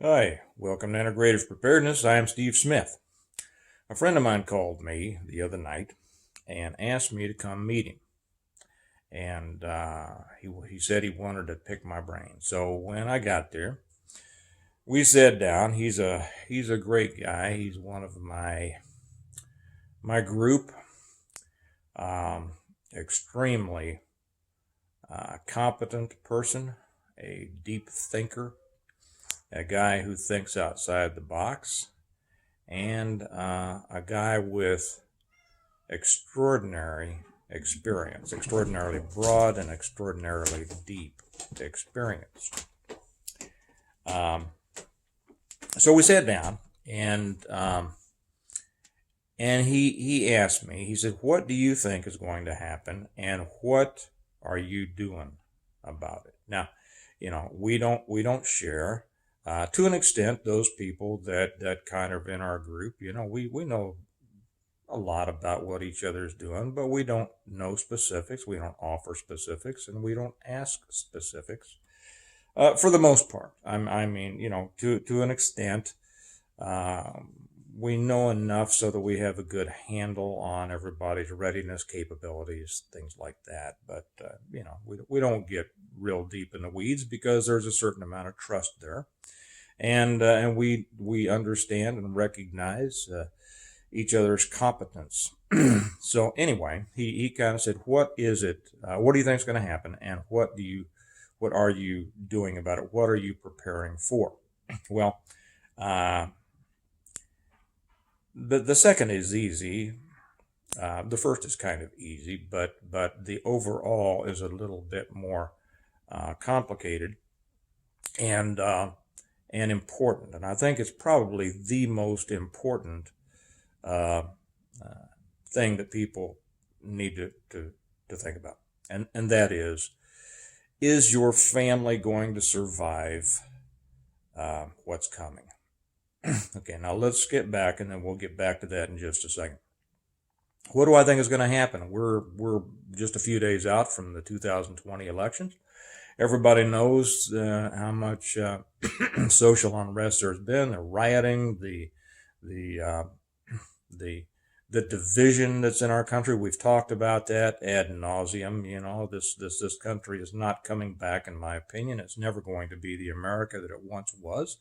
Hi, welcome to Integrative Preparedness. I am Steve Smith. A friend of mine called me the other night and asked me to come meet him. And he said he wanted to pick my brain. So when I got there, we sat down. He's a great guy. He's one of my group. Extremely competent person, a deep thinker, a guy who thinks outside the box, and a guy with extraordinary experience, extraordinarily broad and extraordinarily deep experience. Um, so we sat down, and he asked me. He said, "What do you think is going to happen, and what are you doing about it?" Now, we don't share. To an extent, those people that kind of in our group, we know a lot about what each other's doing, but we don't know specifics. We don't offer specifics, and we don't ask specifics. For the most part, I mean, to an extent, um, we know enough so that we have a good handle on everybody's readiness capabilities, things like that. But we don't get real deep in the weeds because there's a certain amount of trust there, and we understand and recognize each other's competence. So anyway, he kind of said, "What is it? What do you think is going to happen, and what are you doing about it? What are you preparing for?" Well, uh, the second is easy. The first is kind of easy, but the overall is a little bit more complicated and and important. And I think it's probably the most important uh, uh, thing that people need to think about. And that is your family going to survive what's coming? Okay, now let's get back, and then we'll get back to that in just a second. What do I think is going to happen? We're just a few days out from the 2020 elections. Everybody knows how much social unrest there's been, the rioting, the the the division that's in our country. We've talked about that ad nauseum. This country is not coming back, in my opinion. It's never going to be the America that it once was.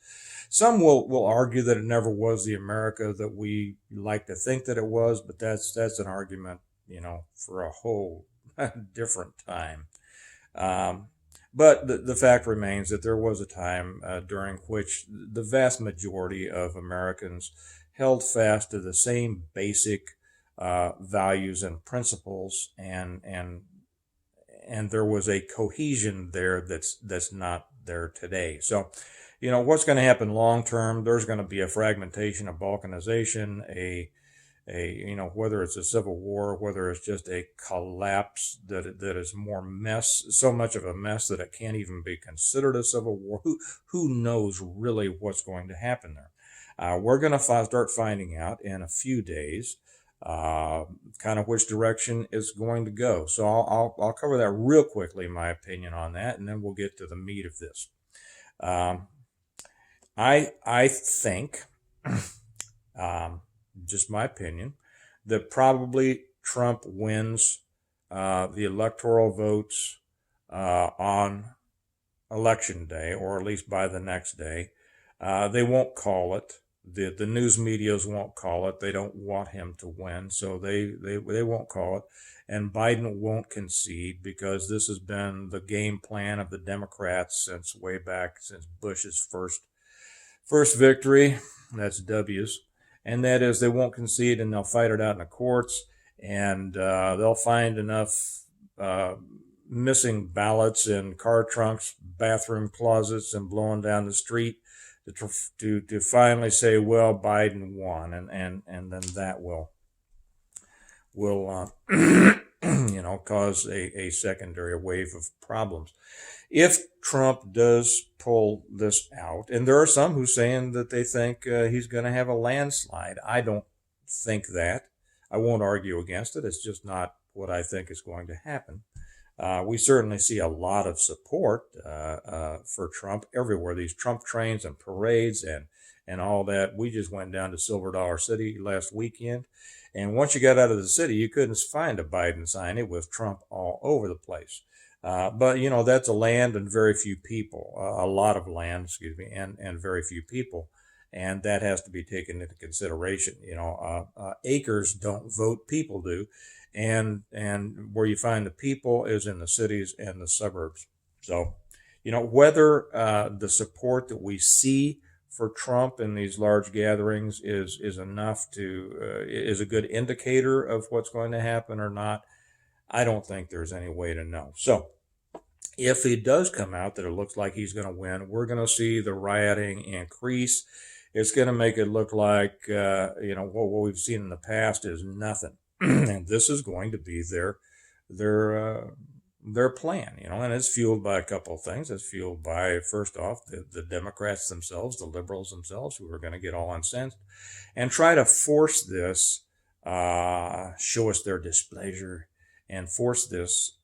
Some will argue that it never was the America that we like to think that it was, but that's an argument, for a whole different time. Um, but the fact remains that there was a time during which the vast majority of Americans held fast to the same basic values and principles, and there was a cohesion there that's not there today. So, what's going to happen long term? There's going to be a fragmentation, a balkanization, whether it's a civil war, whether it's just a collapse that is more mess, so much of a mess that it can't even be considered a civil war. Who knows really what's going to happen there? We're going to start finding out in a few days, kind of which direction it's going to go. So I'll cover that real quickly, my opinion on that, and then we'll get to the meat of this. Um, I think, um, just my opinion, that probably Trump wins the electoral votes on election day, or at least by the next day. They won't call it. The news medias won't call it. They don't want him to win, so they won't call it. And Biden won't concede because this has been the game plan of the Democrats since way back, since Bush's first victory. That's W's, and that is they won't concede, and they'll fight it out in the courts, and they'll find enough uh, missing ballots in car trunks, bathroom closets, and blowing down the street to finally say, well, Biden won, and then that will cause a secondary wave of problems. If Trump does pull this out, and there are some who saying that they think he's going to have a landslide. I don't think that. I won't argue against it. It's just not what I think is going to happen. We certainly see a lot of support for Trump everywhere. These Trump trains and parades and all that. We just went down to Silver Dollar City last weekend, and once you got out of the city, you couldn't find a Biden sign. It was Trump all over the place. But that's a land and very few people, a lot of land, excuse me, and very few people. And that has to be taken into consideration. Acres don't vote, people do. And where you find the people is in the cities and the suburbs. So, whether the support that we see for Trump in these large gatherings is enough is a good indicator of what's going to happen or not, I don't think there's any way to know. So if he does come out that it looks like he's going to win, we're going to see the rioting increase. It's going to make it look like, what we've seen in the past is nothing. And this is going to be their plan, and it's fueled by a couple of things. It's fueled by, first off, the Democrats themselves, the liberals themselves, who are going to get all incensed and try to force this, show us their displeasure and force this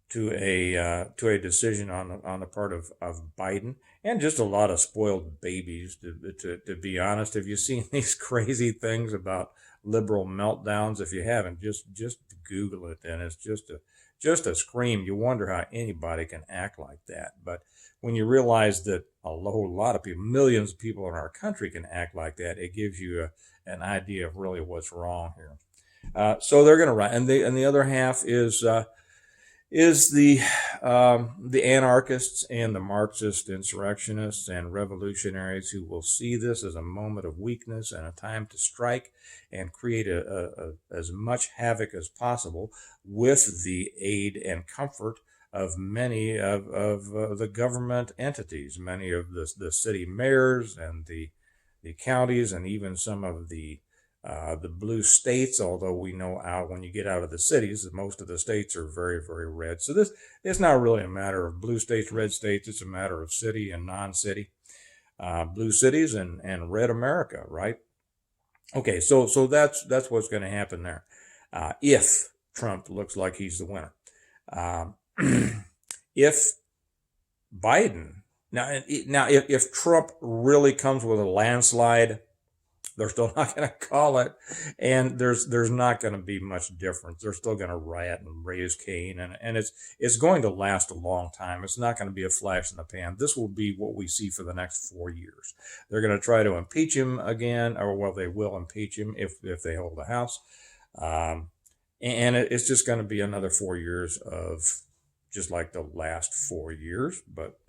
to a decision on the part of Biden, and just a lot of spoiled babies. To be honest, have you seen these crazy things about liberal meltdowns? If you haven't, just Google it, and it's just a scream. You wonder how anybody can act like that. But when you realize that a whole lot of people, millions of people in our country, can act like that, it gives you an idea of really what's wrong here. So they're going to write, and the other half is the anarchists and the Marxist insurrectionists and revolutionaries who will see this as a moment of weakness and a time to strike and create as much havoc as possible with the aid and comfort of many of the government entities, many of the city mayors and the counties, and even some of the blue states, although we know when you get out of the cities, most of the states are very, very red. So this is not really a matter of blue states, red states. It's a matter of city and non-city, blue cities and red America, right? Okay, so that's what's going to happen there if Trump looks like he's the winner. If Biden if Trump really comes with a landslide, they're still not going to call it, and there's not going to be much difference. They're still going to riot and raise Cain, and it's going to last a long time. It's not going to be a flash in the pan. This will be what we see for the next 4 years. They're going to try to impeach him again, or well, they will impeach him if they hold the House, and it's just going to be another 4 years of just like the last 4 years. But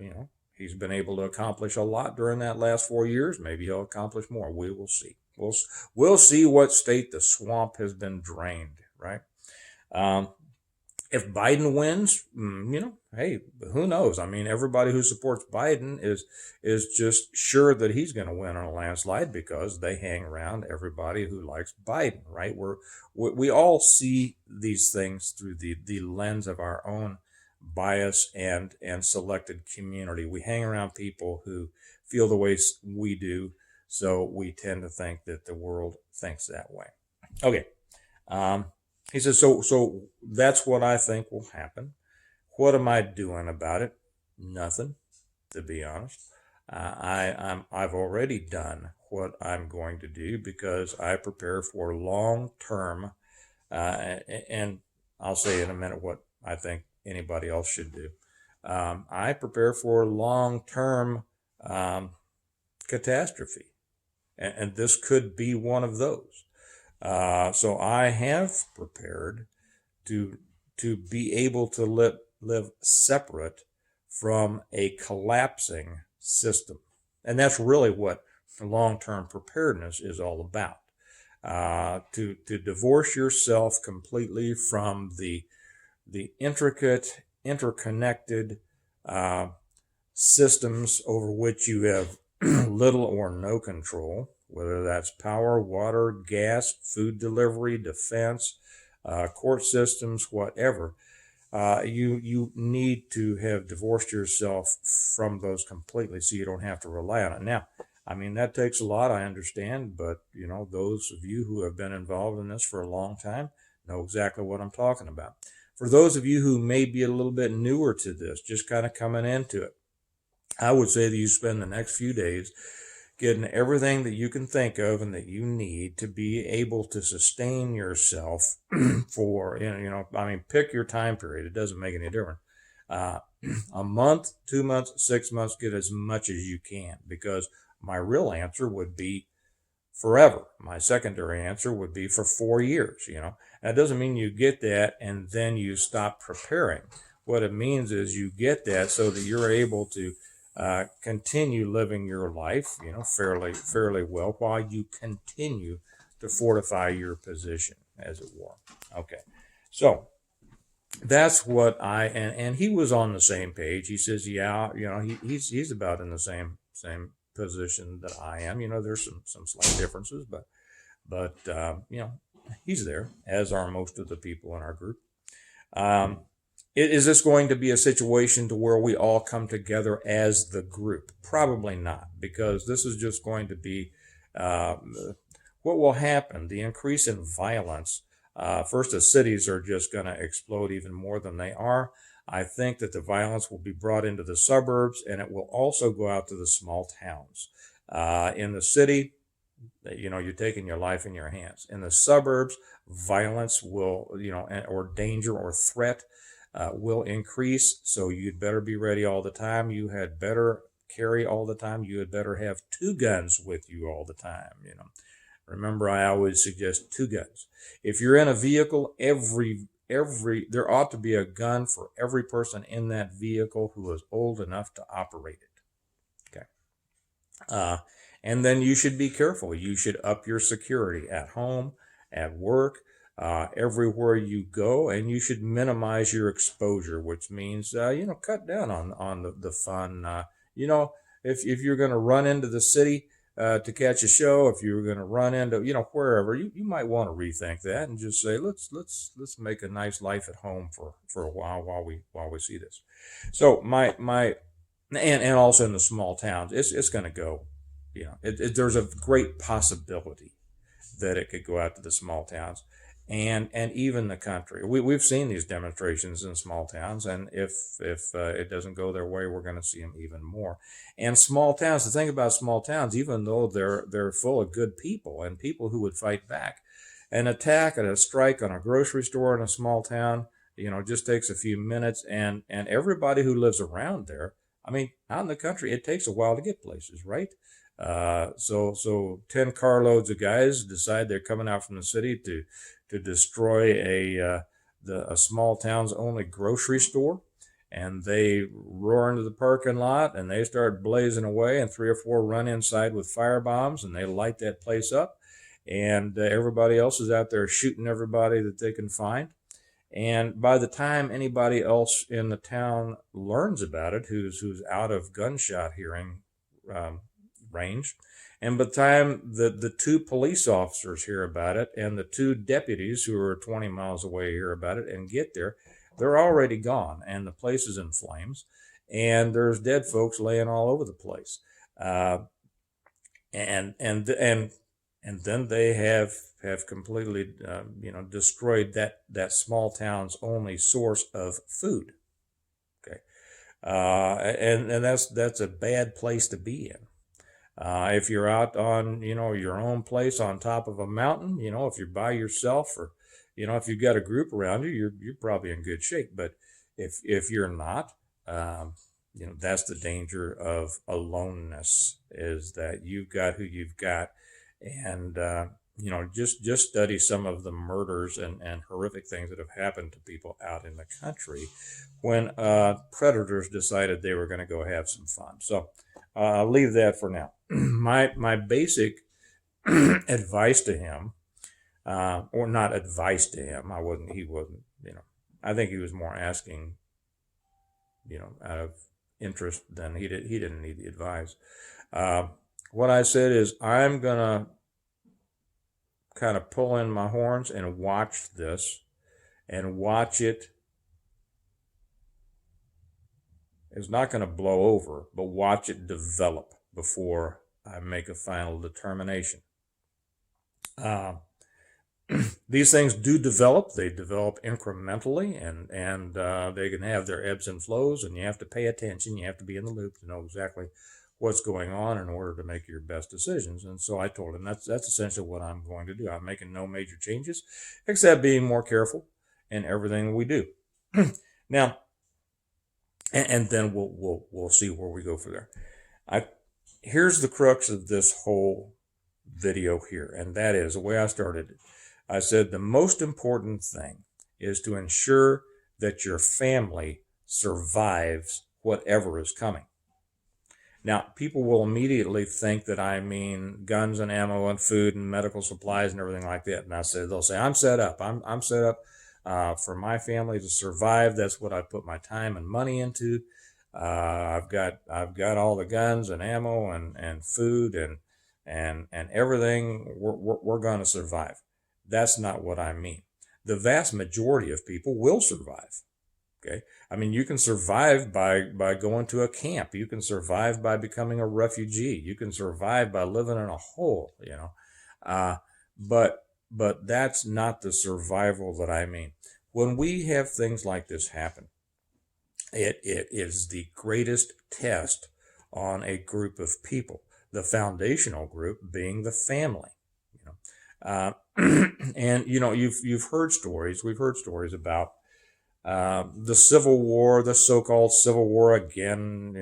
he's been able to accomplish a lot during that last 4 years. Maybe he'll accomplish more. We will see. We'll see what state the swamp has been drained, right? If Biden wins, hey, who knows? I mean, everybody who supports Biden is just sure that he's going to win on a landslide because they hang around everybody who likes Biden, right? We all see these things through the lens of our own bias and selected community. We hang around people who feel the way we do, so we tend to think that the world thinks that way. Okay. He says, so that's what I think will happen. What am I doing about it? Nothing, to be honest. I've already done what I'm going to do because I prepare for long-term, and I'll say in a minute what I think anybody else should do. I prepare for long-term catastrophe, and this could be one of those. So I have prepared to be able to live separate from a collapsing system, and that's really what long-term preparedness is all about. To divorce yourself completely from the intricate, interconnected systems over which you have little or no control, whether that's power, water, gas, food delivery, defense, court systems, whatever. You need to have divorced yourself from those completely so you don't have to rely on it. Now, I mean, that takes a lot, I understand, but, those of you who have been involved in this for a long time know exactly what I'm talking about. For those of you who may be a little bit newer to this, just kind of coming into it, I would say that you spend the next few days getting everything that you can think of and that you need to be able to sustain yourself for, I mean, pick your time period. It doesn't make any difference. Uh, a month, 2 months, 6 months, get as much as you can, because my real answer would be forever. My secondary answer would be for 4 years. That doesn't mean you get that and then you stop preparing. What it means is you get that so that you're able to continue living your life, fairly well, while you continue to fortify your position, as it were. Okay, so that's what and he was on the same page. He says, yeah, he's about in the same position that I am. There's some slight differences, but he's there, as are most of the people in our group. Is this going to be a situation to where we all come together as the group? Probably not, because this is just going to be what will happen. The increase in violence. First, the cities are just going to explode even more than they are. I think that the violence will be brought into the suburbs, and it will also go out to the small towns. In the city, you're taking your life in your hands. In the suburbs, violence will, or danger or threat will increase. So you'd better be ready all the time. You had better carry all the time. You had better have 2 guns with you all the time. Remember, I always suggest 2 guns. If you're in a vehicle, there ought to be a gun for every person in that vehicle who is old enough to operate it. Okay. And then you should be careful. You should up your security at home, at work, everywhere you go, and you should minimize your exposure, which means, cut down on the fun. If you're going to run into the city to catch a show, if you're going to run into, wherever, you might want to rethink that and just say, let's make a nice life at home for a while we see this. So and also in the small towns, it's going to go. There's a great possibility that it could go out to the small towns and even the country. We've seen these demonstrations in small towns, and if it doesn't go their way, we're going to see them even more. And small towns, the thing about small towns, even though they're full of good people and people who would fight back, an attack and a strike on a grocery store in a small town, just takes a few minutes, and everybody who lives around there, I mean, out in the country, it takes a while to get places, right? So 10 carloads of guys decide they're coming out from the city to destroy a small town's only grocery store, and they roar into the parking lot and they start blazing away, and 3 or 4 run inside with fire bombs and they light that place up, and everybody else is out there shooting everybody that they can find. And by the time anybody else in the town learns about it, who's out of gunshot hearing range, and by the time the 2 police officers hear about it and the 2 deputies who are 20 miles away hear about it and get there, they're already gone, and the place is in flames, and there's dead folks laying all over the place. And then they have completely destroyed that small town's only source of food. Okay, and that's a bad place to be in. If you're out on, your own place on top of a mountain, if you're by yourself, or, if you've got a group around you, you're probably in good shape. But if you're not, that's the danger of aloneness, is that you've got who you've got. And, just study some of the murders and horrific things that have happened to people out in the country when predators decided they were going to go have some fun. So I'll leave that for now. My basic advice to him, or not advice to him, he wasn't, I think he was more asking, out of interest than he didn't need the advice. What I said is, I'm going to kind of pull in my horns and watch this, and watch it. It's not going to blow over, but watch it develop before I make a final determination. these things do develop. They develop incrementally, and they can have their ebbs and flows, and you have to pay attention. You have to be in the loop to know exactly what's going on in order to make your best decisions. And so I told him that's essentially what I'm going to do. I'm making no major changes, except being more careful in everything we do. Now, and then we'll see where we go from there. Here's the crux of this whole video here, and that is the way I started it. I said the most important thing is to ensure that your family survives whatever is coming. Now, people will immediately think that I mean guns and ammo and food and medical supplies and everything like that. And they'll say, I'm set up. I'm set up for my family to survive. That's what I put my time and money into. I've got all the guns and ammo and food and everything. We're going to survive. That's not what I mean. The vast majority of people will survive. Okay. I mean, you can survive by going to a camp. You can survive by becoming a refugee. You can survive by living in a hole, but that's not the survival that I mean. When we have things like this happen, it is the greatest test on a group of people, the foundational group being the family. And you've heard stories. We've heard stories about the Civil War, the so-called Civil War again.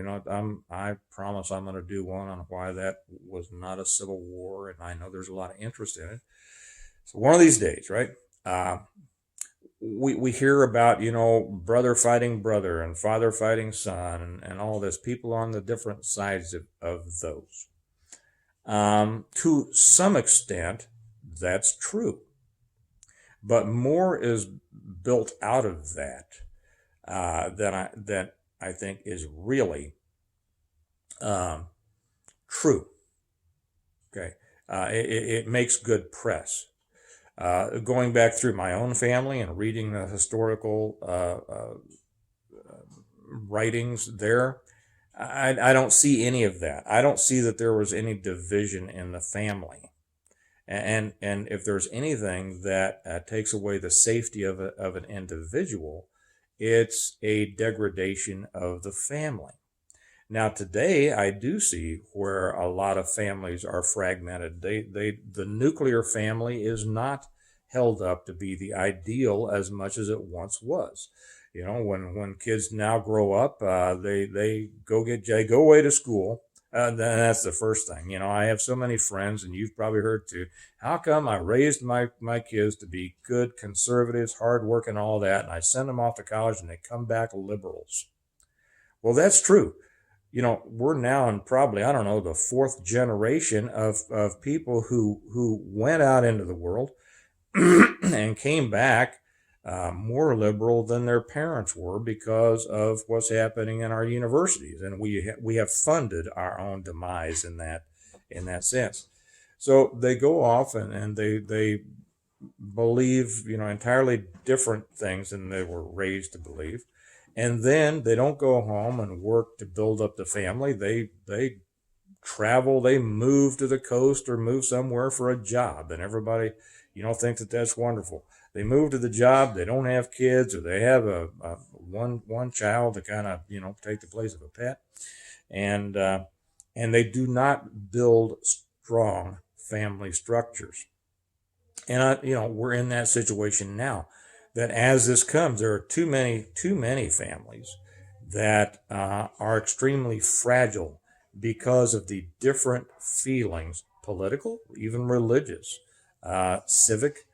I promise I'm going to do one on why that was not a civil war, and I know there's a lot of interest in it. So one of these days, right? We hear about brother fighting brother and father fighting son and all this. People on the different sides of those. To some extent, that's true. But more is built out of that that I think is really true. Okay, it makes good press. Going back through my own family and reading the historical writings there, I don't see any of that. I don't see that there was any division in the family. And if there's anything that takes away the safety of an individual, it's a degradation of the family. Now, today, I do see where a lot of families are fragmented. The nuclear family is not held up to be the ideal as much as it once was. When kids now grow up, they go away to school. Then that's the first thing. I have so many friends, and you've probably heard too. How come I raised my kids to be good conservatives, hardworking, all that, and I send them off to college and they come back liberals? Well, that's true. We're now in probably, I don't know, the fourth generation of people who went out into the world and came back more liberal than their parents were because of what's happening in our universities, and we have funded our own demise in that sense. So they go off and they believe entirely different things than they were raised to believe, and then they don't go home and work to build up the family. They travel, they move to the coast or move somewhere for a job, and everybody think that that's wonderful. They move to the job, they don't have kids, or they have a one child to kind of take the place of a pet, and they do not build strong family structures. And we're in that situation now. That as this comes, there are too many families that are extremely fragile because of the different feelings, political, even religious, civic,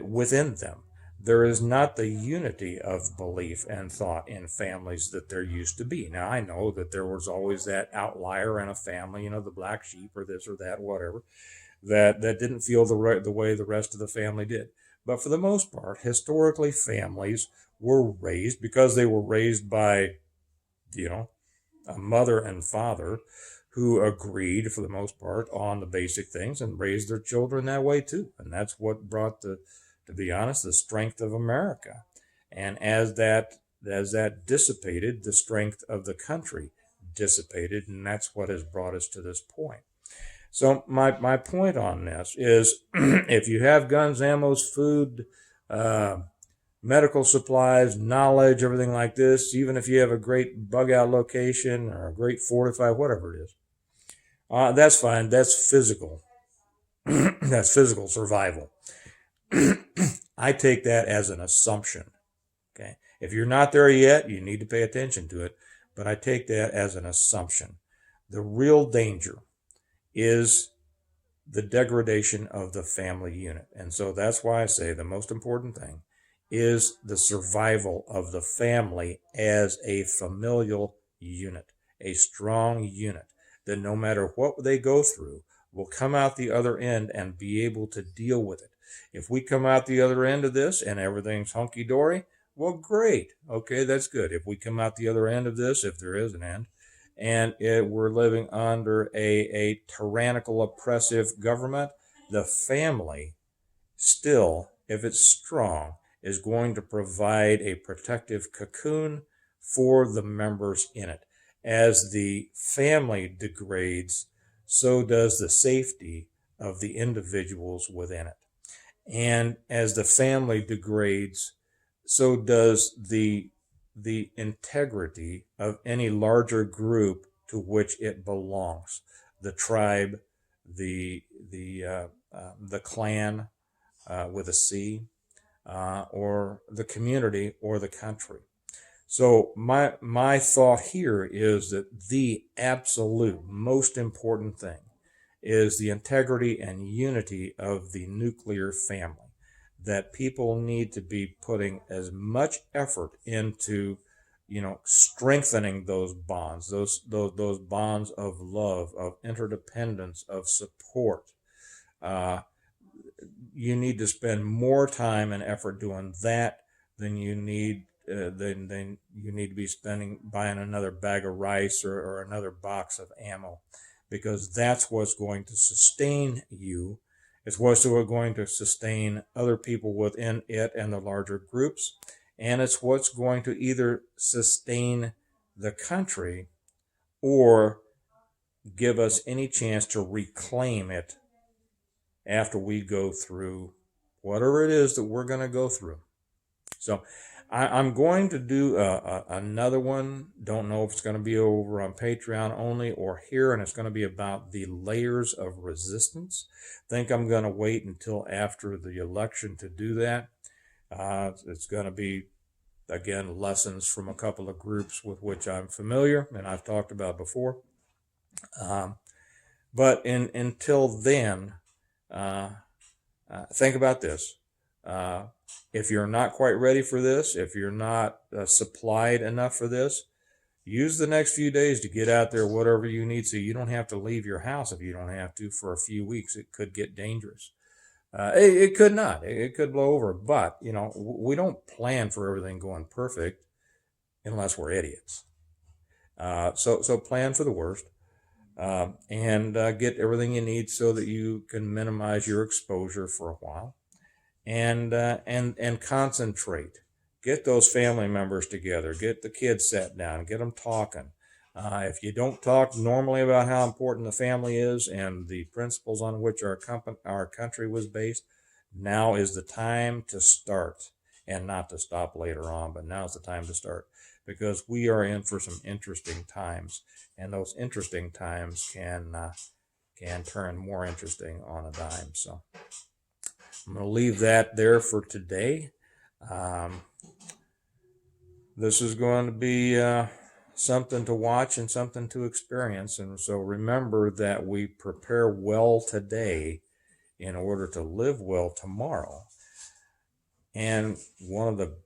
within them. There is not the unity of belief and thought in families that there used to be. Now, I know that there was always that outlier in a family, the black sheep or this or that, whatever, that didn't feel the way the rest of the family did. But for the most part, historically, families were raised because they were raised by, a mother and father who agreed, for the most part, on the basic things and raised their children that way too. And that's what brought to be honest, the strength of America. And as that dissipated, the strength of the country dissipated, and that's what has brought us to this point. So my point on this is if you have guns, ammos, food, uh, medical supplies, knowledge, everything like this, even if you have a great bug out location or a great fortified, whatever it is, that's fine. That's physical. That's physical survival. I take that as an assumption. Okay. If you're not there yet, you need to pay attention to it. But I take that as an assumption. The real danger is the degradation of the family unit. And so that's why I say the most important thing is the survival of the family as a familial unit, a strong unit that no matter what they go through will come out the other end and be able to deal with it. If we come out the other end of this and everything's hunky dory, well, great. Okay, that's good. If we come out the other end of this, if there is an end, and we're living under a tyrannical, oppressive government, the family still, if it's strong, is going to provide a protective cocoon for the members in it. As the family degrades, so does the safety of the individuals within it. And as the family degrades, so does the integrity of any larger group to which it belongs, the tribe, the clan with a C, or the community or the country. So my thought here is that the absolute most important thing is the integrity and unity of the nuclear family. That people need to be putting as much effort into, strengthening those bonds, those bonds of love, of interdependence, of support. Uh, you need to spend more time and effort doing that than you need to be spending buying another bag of rice or another box of ammo, because that's what's going to sustain you. It's what's going to sustain other people within it and the larger groups, and it's what's going to either sustain the country or give us any chance to reclaim it after we go through whatever it is that we're going to go through. So I'm going to do another one. Don't know if it's going to be over on Patreon only or here, and it's going to be about the layers of resistance. I think I'm going to wait until after the election to do that. It's going to be, again, lessons from a couple of groups with which I'm familiar and I've talked about before. But until then, think about this. If you're not quite ready for this, if you're not supplied enough for this, use the next few days to get out there, whatever you need, so you don't have to leave your house if you don't have to for a few weeks. It could get dangerous. It could not. It could blow over. But, we don't plan for everything going perfect unless we're idiots. So plan for the worst. And get everything you need so that you can minimize your exposure for a while, and concentrate. Get those family members together. Get the kids sat down. Get them talking. If you don't talk normally about how important the family is and the principles on which our country was based, now is the time to start, and not to stop later on. But now is the time to start, because we are in for some interesting times, and those interesting times can turn more interesting on a dime. So I'm going to leave that there for today. This is going to be something to watch and something to experience. And so remember that we prepare well today in order to live well tomorrow. And one of the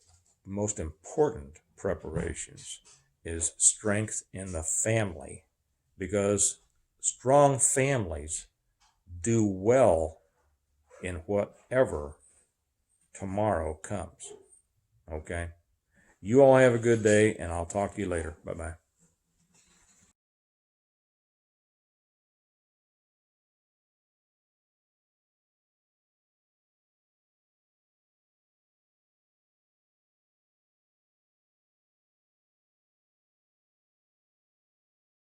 most important preparations is strength in the family, because strong families do well in whatever tomorrow comes. Okay? You all have a good day, and I'll talk to you later. Bye-bye.